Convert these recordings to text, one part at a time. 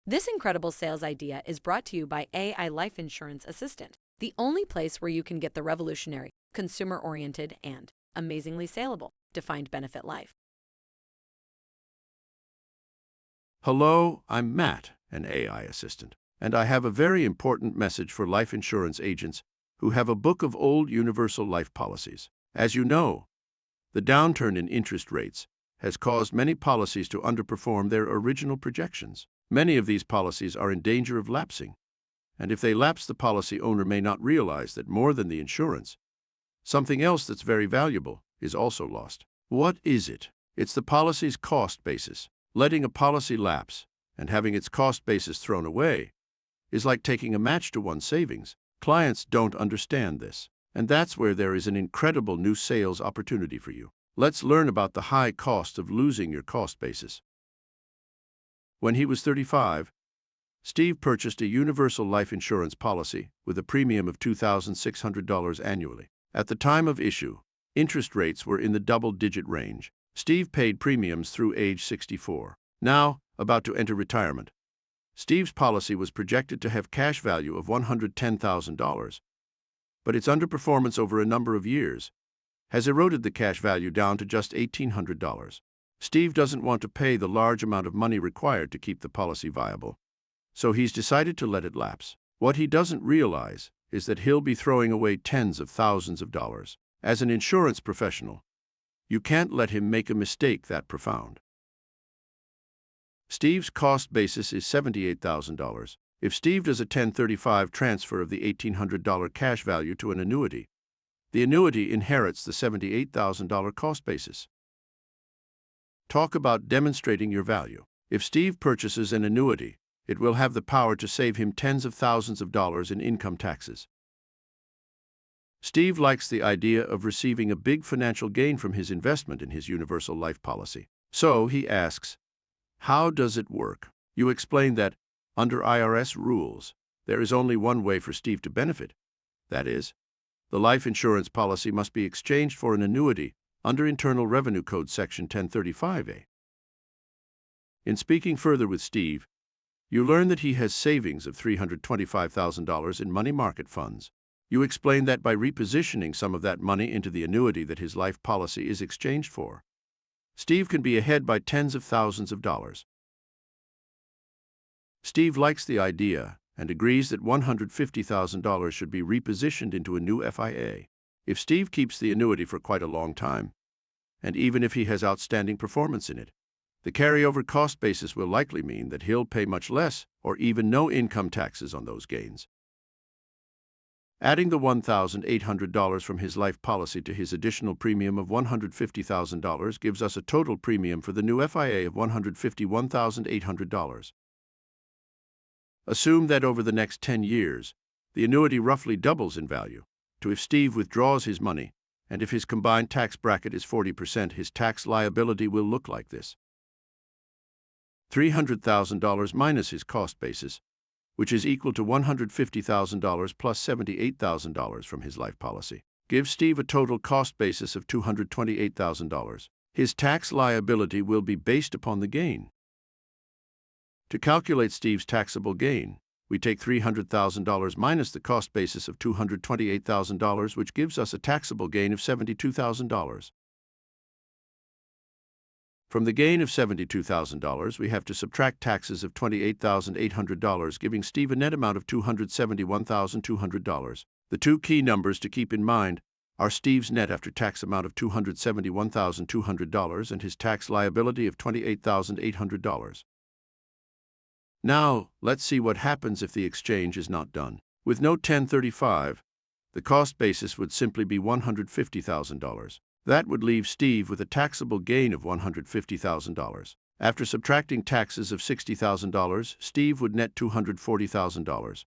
This incredible sales idea is brought to you by AI Life Insurance Assistant, the only place where you can get the revolutionary, consumer-oriented, and amazingly saleable defined benefit life. Hello, I'm Matt, an AI assistant, and I have a very important message for life insurance agents who have a book of old universal life policies. As you know, the downturn in interest rates has caused many policies to underperform their original projections. Many of these policies are in danger of lapsing, and if they lapse, the policy owner may not realize that more than the insurance, something else that's very valuable is also lost. What is it? It's the policy's cost basis. Letting a policy lapse and having its cost basis thrown away is like taking a match to one's savings. Clients don't understand this, and that's where there is an incredible new sales opportunity for you. Let's learn about the high cost of losing your cost basis. When he was 35, Steve purchased a universal life insurance policy with a premium of $2,600 annually. At the time of issue, interest rates were in the double-digit range. Steve paid premiums through age 64. Now, about to enter retirement, Steve's policy was projected to have cash value of $110,000, but its underperformance over a number of years has eroded the cash value down to just $1,800. Steve doesn't want to pay the large amount of money required to keep the policy viable, so he's decided to let it lapse. What he doesn't realize is that he'll be throwing away tens of thousands of dollars. As an insurance professional, you can't let him make a mistake that profound. Steve's cost basis is $78,000. If Steve does a 1035 transfer of the $1,800 cash value to an annuity, the annuity inherits the $78,000 cost basis. Talk about demonstrating your value. If Steve purchases an annuity, it will have the power to save him tens of thousands of dollars in income taxes. Steve likes the idea of receiving a big financial gain from his investment in his universal life policy. So he asks, how does it work? You explain that, under IRS rules, there is only one way for Steve to benefit. That is, the life insurance policy must be exchanged for an annuity under Internal Revenue Code Section 1035A. In speaking further with Steve, you learn that he has savings of $325,000 in money market funds. You explain that by repositioning some of that money into the annuity that his life policy is exchanged for, Steve can be ahead by tens of thousands of dollars. Steve likes the idea and agrees that $150,000 should be repositioned into a new FIA. If Steve keeps the annuity for quite a long time, and even if he has outstanding performance in it, the carryover cost basis will likely mean that he'll pay much less or even no income taxes on those gains. Adding the $1,800 from his life policy to his additional premium of $150,000 gives us a total premium for the new FIA of $151,800. Assume that over the next 10 years, the annuity roughly doubles in value, to if Steve withdraws his money, and if his combined tax bracket is 40%, his tax liability will look like this. $300,000 minus his cost basis, which is equal to $150,000 plus $78,000 from his life policy, gives Steve a total cost basis of $228,000. His tax liability will be based upon the gain. To calculate Steve's taxable gain, we take $300,000 minus the cost basis of $228,000, which gives us a taxable gain of $72,000. From the gain of $72,000, we have to subtract taxes of $28,800, giving Steve a net amount of $271,200. The two key numbers to keep in mind are Steve's net after-tax amount of $271,200 and his tax liability of $28,800. Now, let's see what happens if the exchange is not done. With no 1035, the cost basis would simply be $150,000. That would leave Steve with a taxable gain of $150,000. After subtracting taxes of $60,000, Steve would net $240,000.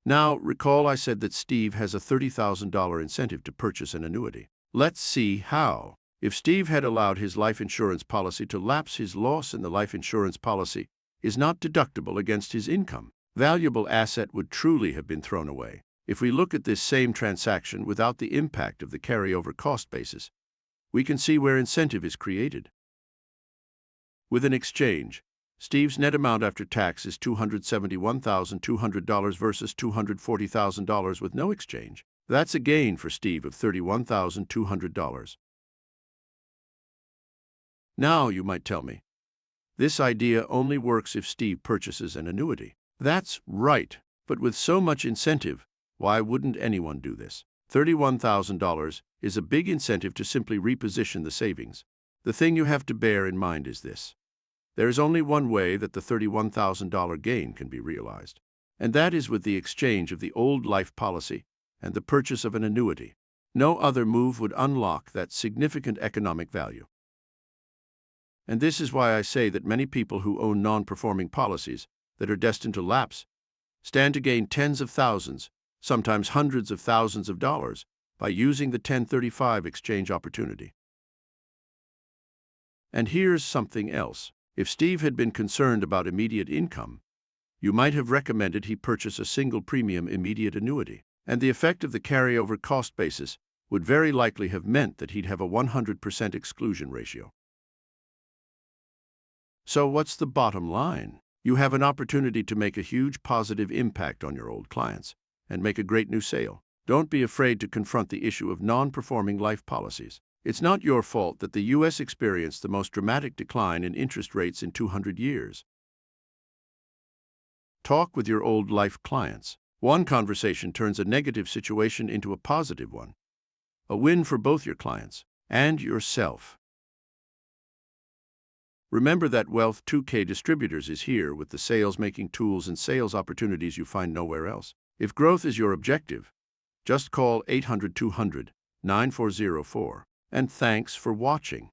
Now, recall I said that Steve has a $30,000 incentive to purchase an annuity. Let's see how. If Steve had allowed his life insurance policy to lapse, his loss in the life insurance policy is not deductible against his income. Valuable asset would truly have been thrown away. If we look at this same transaction without the impact of the carryover cost basis, we can see where incentive is created. With an exchange, Steve's net amount after tax is $271,200 versus $240,000 with no exchange. That's a gain for Steve of $31,200. Now, you might tell me, this idea only works if Steve purchases an annuity. That's right, but with so much incentive, why wouldn't anyone do this? $31,000 is a big incentive to simply reposition the savings. The thing you have to bear in mind is this. There is only one way that the $31,000 gain can be realized, and that is with the exchange of the old life policy and the purchase of an annuity. No other move would unlock that significant economic value. And this is why I say that many people who own non-performing policies that are destined to lapse stand to gain tens of thousands, sometimes hundreds of thousands of dollars by using the 1035 exchange opportunity. And here's something else. If Steve had been concerned about immediate income, you might have recommended he purchase a single premium immediate annuity, and the effect of the carryover cost basis would very likely have meant that he'd have a 100% exclusion ratio. So what's the bottom line? You have an opportunity to make a huge positive impact on your old clients and make a great new sale. Don't be afraid to confront the issue of non-performing life policies. It's not your fault that the U.S. experienced the most dramatic decline in interest rates in 200 years. Talk with your old life clients. One conversation turns a negative situation into a positive one. A win for both your clients and yourself. Remember that Wealth 2K Distributors is here with the sales-making tools and sales opportunities you find nowhere else. If growth is your objective, just call 800-200-9404. And thanks for watching.